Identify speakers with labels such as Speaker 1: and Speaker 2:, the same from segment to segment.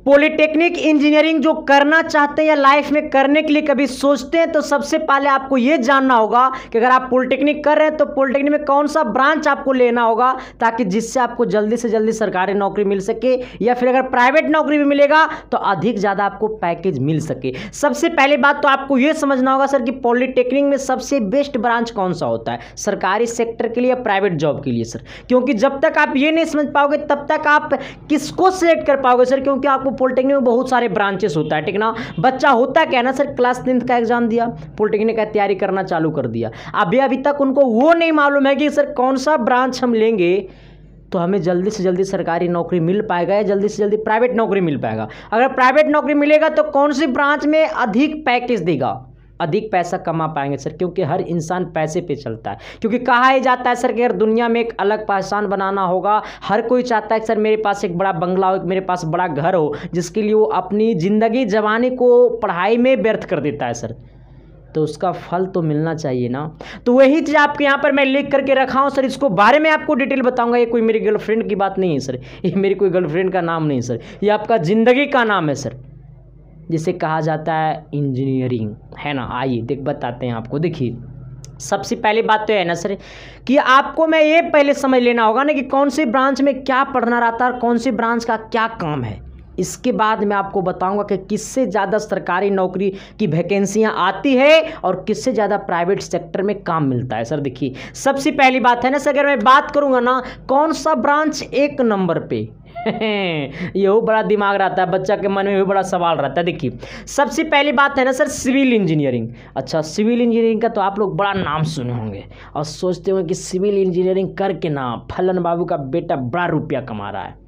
Speaker 1: Polytechnic engineering जो करना चाहते हैं या लाइफ में करने के लिए कभी सोचते हैं तो सबसे पहले आपको यह जानना होगा कि अगर आप पॉलिटेक्निक कर रहे हैं तो पॉलिटेक्निक में कौन सा ब्रांच आपको लेना होगा ताकि जिससे आपको जल्दी से जल्दी सरकारी नौकरी मिल सके, या फिर अगर प्राइवेट नौकरी भी मिलेगा तो अधिक ज़्यादा आपको पैकेज मिल सके। सबसे पहली बात तो आपको यह समझना होगा सर कि पॉलिटेक्निक में सबसे बेस्ट ब्रांच कौन सा होता है, सरकारी सेक्टर के लिए या प्राइवेट जॉब के लिए सर। क्योंकि जब तक आप ये नहीं समझ पाओगे तब तक आप किसको सिलेक्ट कर पाओगे सर, क्योंकि आपको पॉलिटेक्निक में बहुत सारे ब्रांचेस होता है, ठीक ना। बच्चा होता क्या है ना सर, क्लास 10th का एग्जाम दिया, पॉलिटेक्निक का तैयारी करना चालू कर दिया, अभी तक उनको वो नहीं मालूम है कि सर कौन सा ब्रांच हम लेंगे तो हमें जल्दी से जल्दी सरकारी नौकरी मिल पाएगा या जल्दी से जल्दी प्राइवेट नौकरी मिल पाएगा। अगर प्राइवेट नौकरी मिलेगा तो कौन सी ब्रांच में अधिक पैकेज देगा, अधिक पैसा कमा पाएंगे सर, क्योंकि हर इंसान पैसे पे चलता है। क्योंकि कहा ही जाता है सर कि अगर दुनिया में एक अलग पहचान बनाना होगा, हर कोई चाहता है कि सर मेरे पास एक बड़ा बंगला हो, मेरे पास बड़ा घर हो, जिसके लिए वो अपनी ज़िंदगी जवानी को पढ़ाई में व्यर्थ कर देता है सर, तो उसका फल तो मिलना चाहिए ना। तो वही चीज़ आपके यहाँ पर मैं लिख करके रखा हूँ सर, इसको बारे में आपको डिटेल बताऊंगा। ये कोई मेरी गर्लफ्रेंड की बात नहीं है सर, ये मेरी कोई गर्लफ्रेंड का नाम नहीं सर, ये आपका ज़िंदगी का नाम है सर, जिसे कहा जाता है इंजीनियरिंग, है ना। आइए बताते हैं आपको। देखिए सबसे पहली बात तो है ना सर कि आपको मैं ये पहले समझ लेना होगा ना कि कौन सी ब्रांच में क्या पढ़ना रहता है और कौन सी ब्रांच का क्या काम है। इसके बाद मैं आपको बताऊंगा कि किससे ज़्यादा सरकारी नौकरी की वैकेंसियां आती है और किससे ज़्यादा प्राइवेट सेक्टर में काम मिलता है सर। देखिए सबसे पहली बात है ना सर, अगर मैं बात करूंगा ना कौन सा ब्रांच एक नंबर पे ये बड़ा दिमाग रहता है, बच्चा के मन में भी बड़ा सवाल रहता है। देखिए सबसे पहली बात है ना सर सिविल इंजीनियरिंग। अच्छा सिविल इंजीनियरिंग का तो आप लोग बड़ा नाम सुने होंगे और सोचते होंगे कि सिविल इंजीनियरिंग करके ना फलन बाबू का बेटा बड़ा रुपया कमा रहा है।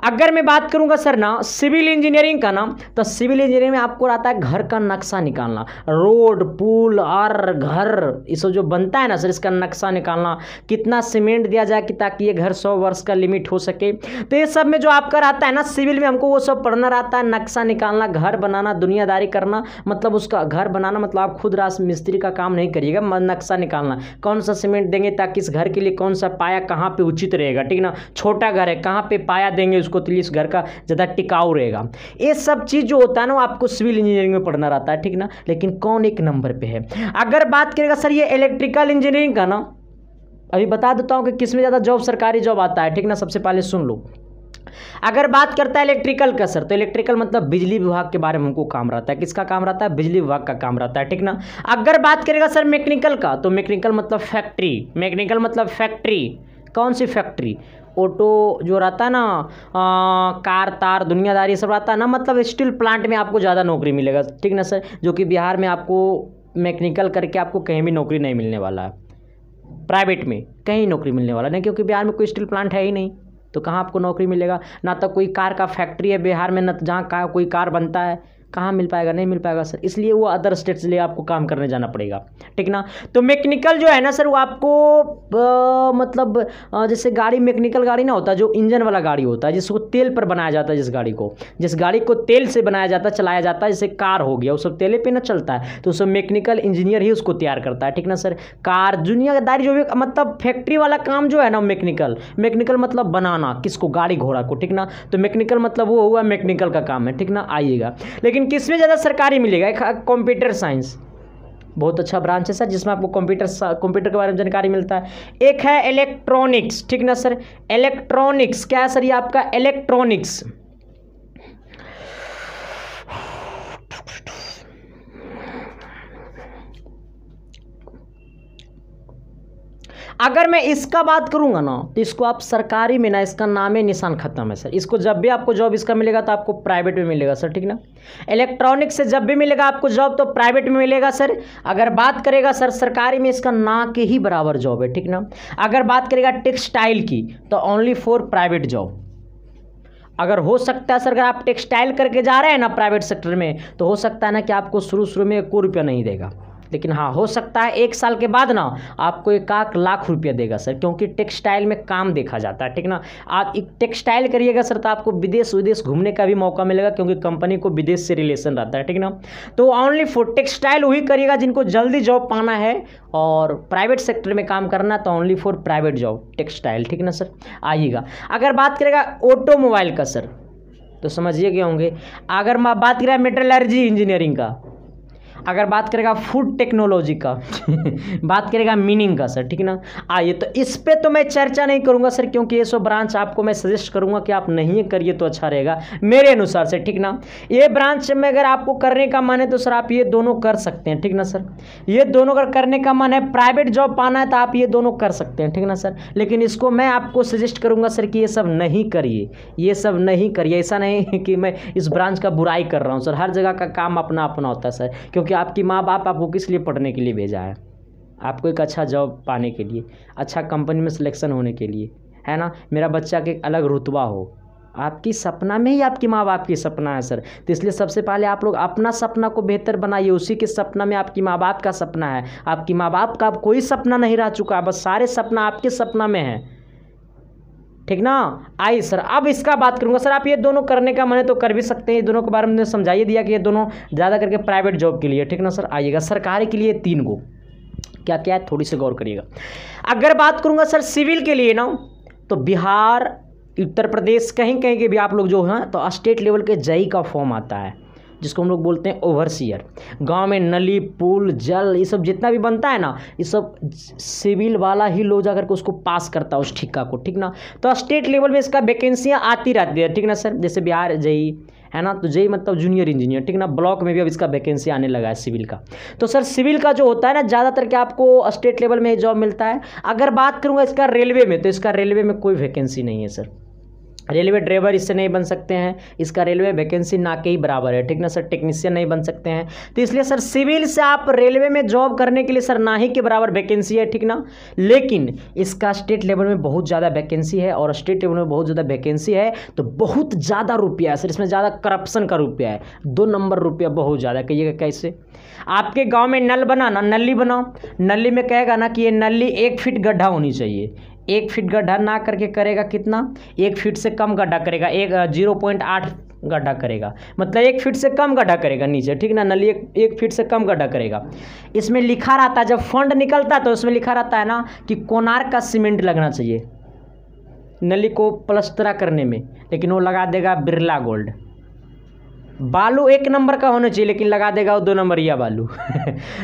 Speaker 1: अगर मैं बात करूंगा सर ना सिविल इंजीनियरिंग का ना, तो सिविल इंजीनियरिंग में आपको आता है घर का नक्शा निकालना, रोड पुल और घर ये सब जो बनता है ना सर, इसका नक्शा निकालना, कितना सीमेंट दिया जाए कि ताकि ये घर 100 वर्ष का लिमिट हो सके। तो ये सब में जो आपका रहता है ना सिविल में, हमको वो सब पढ़ना रहता है, नक्शा निकालना, घर बनाना, दुनियादारी करना। मतलब उसका घर बनाना मतलब आप खुद राज मिस्त्री का काम नहीं करिएगा, नक्शा निकालना, कौन सा सीमेंट देंगे ताकि इस घर के लिए कौन सा पाया कहाँ पे उचित रहेगा, ठीक ना। छोटा घर है कहाँ पे पाया देंगे उसको तो इस घर का ज़्यादा टिकाऊ रहेगा। ये सब चीज़ जो होता है ना आपको सिविल इंजीनियरिंग में पढ़ना रहता है, ठीक ना। लेकिन कौन एक नंबर पे है? अगर बात करेगा सर ये इलेक्ट्रिकल इंजीनियरिंग का ना, अभी बता देता हूँ कि किसमें ज़्यादा जॉब सरकारी जॉब आता है, ठीक ना। सबसे पहले सुन लो, अगर बात करता है इलेक्ट्रिकल का सर, तो इलेक्ट्रिकल मतलब बिजली विभाग के बारे में हमको काम रहता है। किसका काम रहता है? बिजली विभाग का काम रहता है, ठीक ना। अगर बात करेगा सर मैकेनिकल का, तो मैकेनिकल मतलब फैक्ट्री, मैकेनिकल मतलब फैक्ट्री। कौन सी फैक्ट्री? ऑटो जो रहता है ना, कार तार दुनियादारी सब रहता है ना, मतलब स्टील प्लांट में आपको ज़्यादा नौकरी मिलेगा, ठीक ना सर। जो कि बिहार में आपको मैकेनिकल करके आपको कहीं भी नौकरी नहीं मिलने वाला है, प्राइवेट में कहीं नौकरी मिलने वाला नहीं, क्योंकि बिहार में कोई स्टील प्लांट है ही नहीं, तो कहाँ आपको नौकरी मिलेगा। ना तो कोई कार का फैक्ट्री है बिहार में, ना जहाँ कोई कार बनता है, कहाँ मिल पाएगा? नहीं मिल पाएगा सर। इसलिए वो अदर स्टेट से लिए आपको काम करने जाना पड़ेगा, ठीक ना। तो मैकेनिकल जो है ना सर वो आपको मतलब जैसे गाड़ी, मैकेनिकल गाड़ी ना होता है जो इंजन वाला गाड़ी होता है, जिसको तेल पर बनाया जाता है, जिस गाड़ी को तेल से बनाया जाता है, चलाया जाता है, जैसे कार हो गया वो सब तेले पे ना चलता है, तो उसमें मैकेनिकल इंजीनियर ही उसको तैयार करता है, ठीक ना सर। कार दुनियादारी जो भी मतलब फैक्ट्री वाला काम जो है ना, मैकेनिकल मतलब बनाना किसको? गाड़ी घोड़ा को, ठीक ना। तो मैकेनिकल मतलब वो हुआ मैकेनिकल का काम है, ठीक ना। आइएगा, लेकिन किसमें ज़्यादा सरकारी मिलेगा? कंप्यूटर साइंस बहुत अच्छा ब्रांच है सर, जिसमें आपको कंप्यूटर के बारे में जानकारी मिलता है। एक है इलेक्ट्रॉनिक्स, ठीक ना सर। इलेक्ट्रॉनिक्स क्या है सर? ये आपका इलेक्ट्रॉनिक्स अगर मैं इसका बात करूंगा ना, तो इसको आप सरकारी में ना, इसका नाम है निशान खत्म है सर। इसको जब भी आपको जॉब इसका मिलेगा तो आपको प्राइवेट में मिलेगा सर, ठीक ना। इलेक्ट्रॉनिक्स से जब भी मिलेगा आपको जॉब तो प्राइवेट में मिलेगा सर। अगर बात करेगा सर सरकारी में, इसका ना के ही बराबर जॉब है, ठीक ना। अगर बात करेगा टेक्सटाइल की, तो ओनली फॉर प्राइवेट जॉब। अगर हो सकता है सर अगर आप टेक्सटाइल करके जा रहे हैं ना प्राइवेट सेक्टर में, तो हो सकता है ना कि आपको शुरू में 1 रुपया नहीं देगा, लेकिन हाँ हो सकता है 1 साल के बाद ना आपको 1 लाख रुपया देगा सर, क्योंकि टेक्सटाइल में काम देखा जाता है, ठीक ना। आप एक टेक्सटाइल करिएगा सर तो आपको विदेश घूमने का भी मौका मिलेगा, क्योंकि कंपनी को विदेश से रिलेशन रहता है, ठीक ना। तो ओनली फॉर टेक्सटाइल वही करिएगा जिनको जल्दी जॉब पाना है और प्राइवेट सेक्टर में काम करना, तो only for private job textile, ठीक ना सर। आइएगा, अगर बात करेगा ऑटोमोबाइल का सर, तो समझिए क्या होंगे। अगर मैं बात करें मेटलर्जी इंजीनियरिंग का, अगर बात करेगा फूड टेक्नोलॉजी का बात करेगा मीनिंग का सर, ठीक है ना। आइए, तो इस पे तो मैं चर्चा नहीं करूंगा सर, क्योंकि ये सब ब्रांच आपको मैं सजेस्ट करूंगा कि आप नहीं करिए तो अच्छा रहेगा मेरे अनुसार से, ठीक ना। ये ब्रांच में अगर आपको करने का मन है तो सर आप ये दोनों कर सकते हैं, ठीक ना सर। ये दोनों अगर करने का मन है, प्राइवेट जॉब पाना है तो आप ये दोनों कर सकते हैं, ठीक ना सर। लेकिन इसको मैं आपको सजेस्ट करूंगा सर कि ये सब नहीं करिए, ये सब नहीं करिए। ऐसा नहीं कि मैं इस ब्रांच का बुराई कर रहा हूँ सर, हर जगह का काम अपना अपना होता है सर, क्योंकि आपकी माँ बाप आपको किस लिए पढ़ने के लिए भेजा है? आपको एक अच्छा जॉब पाने के लिए, अच्छा कंपनी में सिलेक्शन होने के लिए, है ना। मेरा बच्चा के अलग रुतबा हो, आपकी सपना में ही आपकी माँ बाप की सपना है सर। तो इसलिए सबसे पहले आप लोग अपना सपना को बेहतर बनाइए, उसी के सपना में आपकी माँ बाप का सपना है। आपकी माँ बाप का अब कोई सपना नहीं रह चुका, बस सारे सपना आपके सपना में है, ठीक ना। आइए सर, अब इसका बात करूंगा सर। आप ये दोनों करने का मन है तो कर भी सकते हैं, ये दोनों के बारे में समझाइए दिया कि ये दोनों ज़्यादा करके प्राइवेट जॉब के लिए, ठीक ना सर। आइएगा, सरकारी के लिए 3 गो क्या क्या है, थोड़ी सी गौर करिएगा। अगर बात करूंगा सर सिविल के लिए ना, तो बिहार, उत्तर प्रदेश, कहीं कहीं के भी आप लोग जो हैं तो स्टेट लेवल के जेई का फॉर्म आता है, जिसको हम लोग बोलते हैं ओवरसीयर। गांव में नली, पुल, जल, ये सब जितना भी बनता है ना, ये सब सिविल वाला ही लोग जाकर के उसको पास करता है, उस ठिका को, ठीक ना। तो स्टेट लेवल में इसका वैकेंसियाँ आती रहती है, ठीक ना सर। जैसे बिहार जेई है ना, तो जेई मतलब जूनियर इंजीनियर, ठीक ना। ब्लॉक में भी अब इसका वैकेंसी आने लगा है सिविल का। तो सर सिविल का जो होता है ना, ज़्यादातर क्या आपको स्टेट लेवल में जॉब मिलता है। अगर बात करूँगा इसका रेलवे में, तो इसका रेलवे में कोई वैकेंसी नहीं है सर। रेलवे ड्राइवर इससे नहीं बन सकते हैं, इसका रेलवे वैकेंसी ना के ही बराबर है, ठीक ना सर। टेक्नीशियन नहीं बन सकते हैं, तो इसलिए सर सिविल से आप रेलवे में जॉब करने के लिए सर ना ही के बराबर वैकेंसी है, ठीक ना। लेकिन इसका स्टेट लेवल में बहुत ज़्यादा वैकेंसी है, और स्टेट लेवल में बहुत ज़्यादा वैकेंसी है तो बहुत ज़्यादा रुपया है सर, इसमें ज़्यादा करप्शन का रुपया है, 2 नंबर रुपया बहुत ज़्यादा। कहिएगा कैसे? आपके गाँव में नल बना ना, नली बनाओ, नली में कहेगा ना कि ये नली 1 फीट गड्ढा होनी चाहिए, 1 फीट गड्ढा ना करके करेगा कितना, 1 फीट से कम गड्ढा करेगा, 0.8 गड्ढा करेगा, मतलब 1 फीट से कम गड्ढा करेगा नीचे, ठीक ना। नली 1 फीट से कम गड्ढा करेगा। इसमें लिखा रहता है, जब फंड निकलता है तो उसमें लिखा रहता है ना कि कोणार्क का सीमेंट लगना चाहिए नली को प्लस्तरा करने में, लेकिन वो लगा देगा बिरला गोल्ड। बालू 1 नंबर का होना चाहिए, लेकिन लगा देगा वो 2 नंबरिया बालू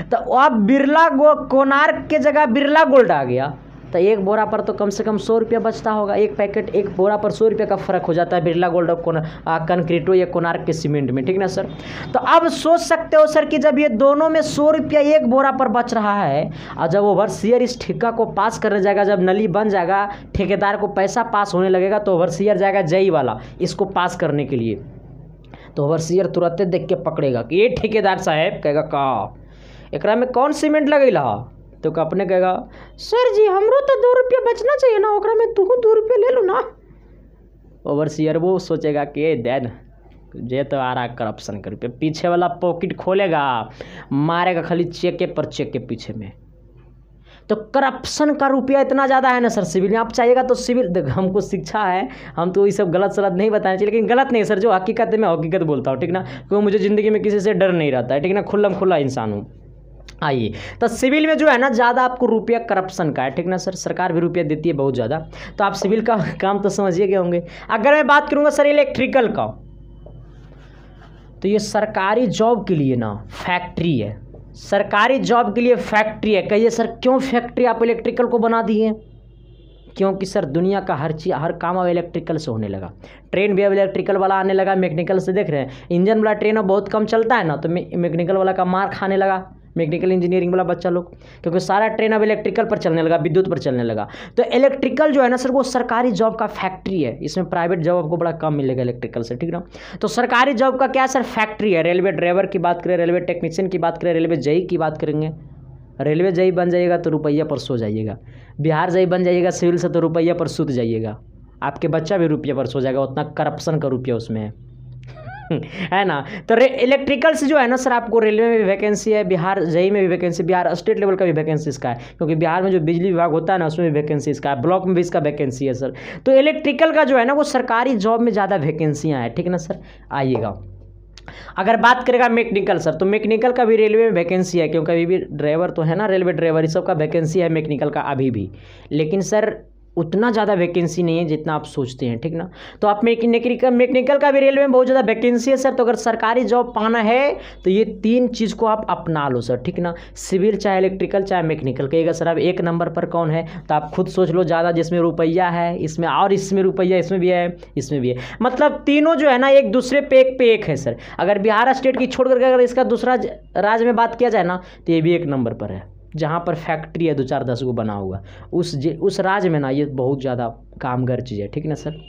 Speaker 1: तो अब बिरला कोणार्क के जगह बिरला गोल्ड आ गया, तो 1 बोरा पर तो कम से कम 100 रुपया बचता होगा। 1 पैकेट 1 बोरा पर 100 रुपये का फ़र्क हो जाता है बिरला गोल्ड और कंक्रीटो या कोणार्क के सीमेंट में, ठीक ना सर। तो अब सोच सकते हो सर कि जब ये दोनों में 100 रुपया 1 बोरा पर बच रहा है, और जब ओवरसीयर इस ठेका को पास करने जाएगा, जब नली बन जाएगा, ठेकेदार को पैसा पास होने लगेगा, तो ओवरसीयर जाएगा जेई वाला इसको पास करने के लिए, तो ओवरसीयर तुरंत देख के पकड़ेगा कि ये ठेकेदार साहब, कहेगा का एकरा में कौन सीमेंट लगेला, तो अपने कहेगा सर जी हमरो तो 2 रुपया बचना चाहिए ना, ओकरा में तू 2 रुपया ले लो ना। ओवरसीयर वो सोचेगा कि ये देन जे तो आ रहा करप्शन कर, पीछे वाला पॉकेट खोलेगा, मारेगा खाली चेके पर चेक के पीछे में। तो करप्शन का रुपया इतना ज़्यादा है ना सर सिविल में। आप चाहिएगा तो सिविल, देख हमको शिक्षा है, हम तो ये सब गलत सलत नहीं बताने चाहिए, लेकिन गलत नहीं सर, जो हकीकत है मैं हकीकत बोलता हूँ, ठीक ना। क्योंकि मुझे ज़िंदगी में किसी से डर नहीं रहता है, ठीक ना, खुल्लम खुल्ला इंसान हूँ। आइए, तो सिविल में जो है ना ज़्यादा आपको रुपया करप्शन का है, ठीक ना सर। सरकार भी रुपया देती है बहुत ज़्यादा, तो आप सिविल का काम तो समझिए गए होंगे। अगर मैं बात करूँगा सर इलेक्ट्रिकल का, तो ये सरकारी जॉब के लिए ना फैक्ट्री है, सरकारी जॉब के लिए फैक्ट्री है। कहिए सर क्यों फैक्ट्री आप इलेक्ट्रिकल को बना दिए? क्योंकि सर दुनिया का हर चीज़, हर काम अब इलेक्ट्रिकल से होने लगा। ट्रेन भी अब इलेक्ट्रिकल वाला आने लगा, मैकेनिकल से देख रहे हैं। इंजन वाला ट्रेन अब बहुत कम चलता है ना, तो मैकेनिकल वाला का मार खाने लगा मैकेनिकल इंजीनियरिंग वाला बच्चा लोग, क्योंकि सारा ट्रेन अब इलेक्ट्रिकल पर चलने लगा, विद्युत पर चलने लगा। तो इलेक्ट्रिकल जो है ना सर वो सरकारी जॉब का फैक्ट्री है, इसमें प्राइवेट जॉब आपको बड़ा कम मिलेगा इलेक्ट्रिकल से, ठीक ना। तो सरकारी जॉब का क्या सर फैक्ट्री है। रेलवे ड्राइवर की बात करें, रेलवे टेक्नीशियन की बात करें, रेलवे जेई की बात करेंगे, रेलवे जेई बन जाइएगा तो रुपया पर सो जाइएगा, बिहार जेई बन जाइएगा सिविल से तो रुपया पर सूत जाइएगा, आपके बच्चा भी रुपये पर सो जाएगा, उतना करप्शन का रुपया उसमें है है ना। तो इलेक्ट्रिकल से जो है ना सर आपको रेलवे में भी वैकेंसी है, बिहार जेई में भी वैकेंसी, बिहार स्टेट लेवल का भी वैकेंसी इसका है, क्योंकि बिहार में जो बिजली विभाग होता है ना उसमें भी वैकेंसी इसका है, ब्लॉक में भी इसका वैकेंसी है सर। तो इलेक्ट्रिकल का जो है ना वो सरकारी जॉब में ज़्यादा वैकेंसियाँ हैं, ठीक है ना सर। आइएगा, अगर बात करेगा मैकेनिकल सर, तो मैकेनिकल का भी रेलवे में वैकेंसी है, क्योंकि अभी भी ड्राइवर तो है ना, रेलवे ड्राइवर, इस सब का वैकेंसी है मैकेनिकल का अभी भी। लेकिन सर उतना ज़्यादा वैकेंसी नहीं है जितना आप सोचते हैं, ठीक ना। तो आप मैकेनिकल का भी रेलवे में बहुत ज़्यादा वैकेंसी है सर। तो अगर सरकारी जॉब पाना है तो ये 3 चीज़ को आप अपना लो सर, ठीक ना। सिविल चाहे इलेक्ट्रिकल चाहे मैकेनिकल। कहिएगा सर अब 1 नंबर पर कौन है, तो आप खुद सोच लो। ज़्यादा जिसमें रुपया है इसमें, और इसमें रुपया इसमें भी है, इसमें भी है। मतलब तीनों जो है ना एक दूसरे पे एक है सर। अगर बिहार स्टेट की छोड़ करके अगर इसका दूसरा राज्य में बात किया जाए ना तो ये भी 1 नंबर पर है। जहाँ पर फैक्ट्री है 2-4-10 को बना हुआ, उस राज्य में ना ये बहुत ज़्यादा कामगार चीज़ है, ठीक ना सर।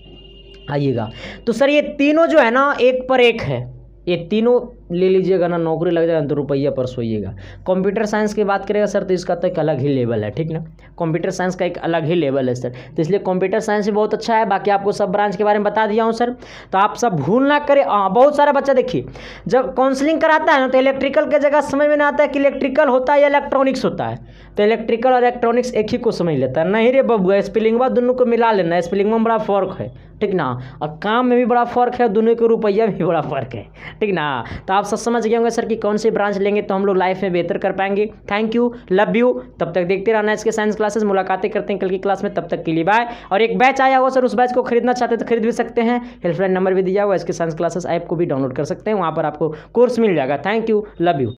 Speaker 1: आइएगा तो सर ये तीनों जो है ना एक पर एक है। ये तीनों ले लीजिएगा ना, नौकरी लग जाएगा तो रुपया पर सोइएगा। कंप्यूटर साइंस की बात करेगा सर तो इसका तो एक अलग ही लेवल है, ठीक ना। कंप्यूटर साइंस का एक अलग ही लेवल है सर। तो इसलिए कंप्यूटर साइंस भी बहुत अच्छा है। बाकी आपको सब ब्रांच के बारे में बता दिया हूँ सर। तो आप सब भूल ना करें। बहुत सारा बच्चा देखिए जब काउंसलिंग कराता है ना तो इलेक्ट्रिकल की जगह समझ में नहीं आता है कि इलेक्ट्रिकल होता है या इलेक्ट्रॉनिक्स होता है। तो इलेक्ट्रिकल और इलेक्ट्रॉनिक्स एक ही को समझ लेता है। नहीं रे बबुआ, स्पेलिंगवा दोनों को मिला लेना, स्पेलिंग में बड़ा फर्क है, ठीक ना। और काम में भी बड़ा फर्क है, दोनों के रुपया भी बड़ा फर्क है, ठीक ना। तो आप सब समझ गए होंगे सर कि कौन सी ब्रांच लेंगे तो हम लोग लाइफ में बेहतर कर पाएंगे। Thank you, love you. तब तक देखते रहना इसके साइंस क्लासेस। मुलाकातें करते हैं कल की क्लास में, तब तक के लिए बाय। और एक बैच आया हुआ सर, उस बैच को खरीदना चाहते तो खरीद भी सकते हैं। हेल्पलाइन नंबर भी दिया हुआ, इसके साइंस क्लासेस ऐप को भी डाउनलोड कर सकते हैं, वहाँ पर आपको कोर्स मिल जाएगा। Thank you, love you.